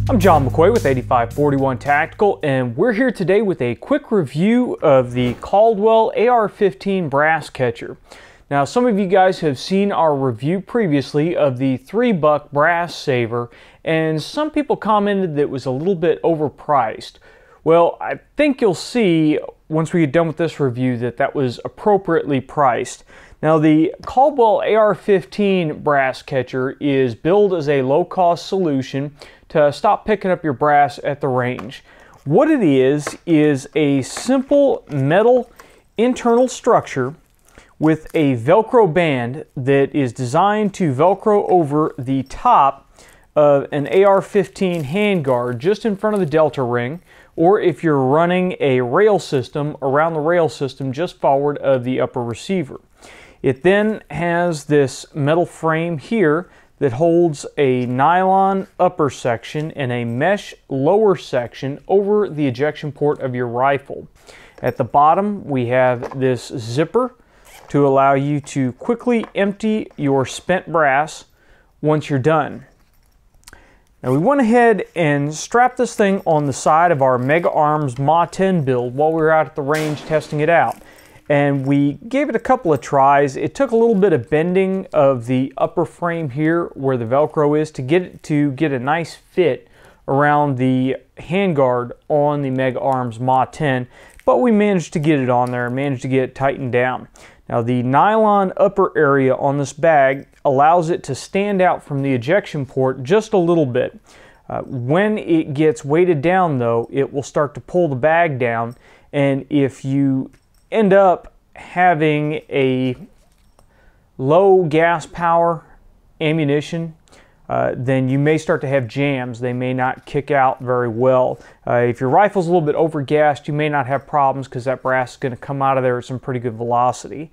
I'm John McCoy with 8541 Tactical, and we're here today with a quick review of the Caldwell AR15 Brass Catcher. Now, some of you guys have seen our review previously of the $3 brass saver, and some people commented that it was a little bit overpriced. Well, I think you'll see once we get done with this review that that was appropriately priced. Now, the Caldwell AR15 Brass Catcher is billed as a low-cost solution to stop picking up your brass at the range. What it is a simple metal internal structure with a Velcro band that is designed to Velcro over the top of an AR-15 handguard just in front of the delta ring, or if you're running a rail system, around the rail system just forward of the upper receiver. It then has this metal frame here that holds a nylon upper section and a mesh lower section over the ejection port of your rifle. At the bottom we have this zipper to allow you to quickly empty your spent brass once you're done. Now, we went ahead and strapped this thing on the side of our Mega Arms Ma 10 build while we were out at the range testing it out. And we gave it a couple of tries. It took a little bit of bending of the upper frame here where the Velcro is to get it to get a nice fit around the handguard on the Mega Arms Ma 10, but we managed to get it on there and managed to get it tightened down. Now, the nylon upper area on this bag allows it to stand out from the ejection port just a little bit. When it gets weighted down though, it will start to pull the bag down, and if you end up having a low gas power ammunition, then you may start to have jams. They may not kick out very well. If your rifle's a little bit overgassed, you may not have problems because that brass is going to come out of there at some pretty good velocity.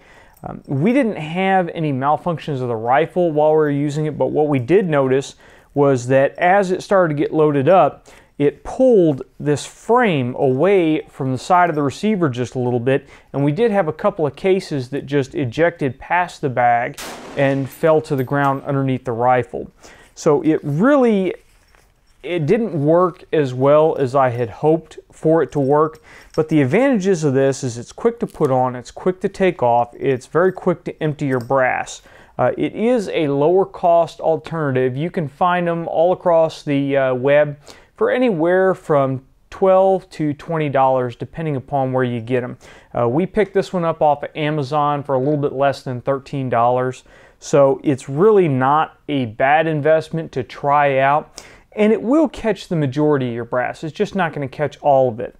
We didn't have any malfunctions of the rifle while we were using it, but what we did notice was that as it started to get loaded up, it pulled this frame away from the side of the receiver just a little bit, and we did have a couple of cases that just ejected past the bag and fell to the ground underneath the rifle. So it didn't work as well as I had hoped for it to work, but the advantages of this is it's quick to put on, it's quick to take off, it's very quick to empty your brass. It is a lower cost alternative. You can find them all across the web for anywhere from $12 to $20 depending upon where you get them. We picked this one up off of Amazon for a little bit less than $13, so it's really not a bad investment to try out, and it will catch the majority of your brass. It's just not going to catch all of it.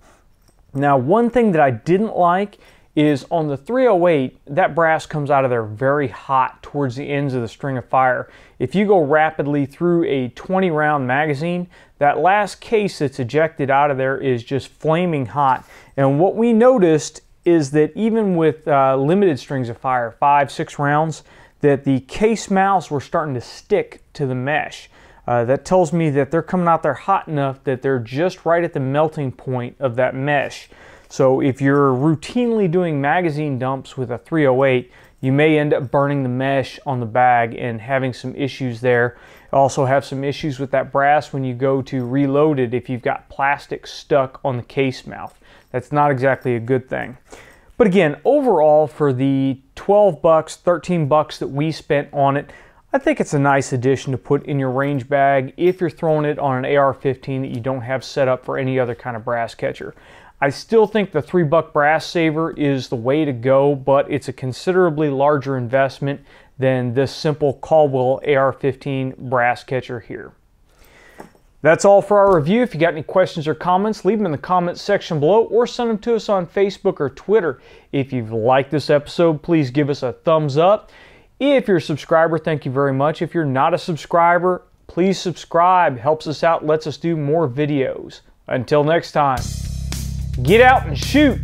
Now, one thing that I didn't like is on the 308, that brass comes out of there very hot towards the ends of the string of fire. If you go rapidly through a 20-round magazine, that last case that's ejected out of there is just flaming hot. And what we noticed is that even with limited strings of fire, 5, 6 rounds, that the case mouths were starting to stick to the mesh. That tells me that they're coming out there hot enough that they're just right at the melting point of that mesh. So if you're routinely doing magazine dumps with a 308, you may end up burning the mesh on the bag and having some issues there. Also have some issues with that brass when you go to reload it if you've got plastic stuck on the case mouth. That's not exactly a good thing. But again, overall for the 12 bucks, 13 bucks that we spent on it, I think it's a nice addition to put in your range bag if you're throwing it on an AR-15 that you don't have set up for any other kind of brass catcher. I still think the $3 brass saver is the way to go, but it's a considerably larger investment than this simple Caldwell AR-15 brass catcher here. That's all for our review. If you got any questions or comments, leave them in the comments section below or send them to us on Facebook or Twitter. If you've liked this episode, please give us a thumbs up. If you're a subscriber, thank you very much. If you're not a subscriber, please subscribe. Helps us out, lets us do more videos. Until next time. Get out and shoot!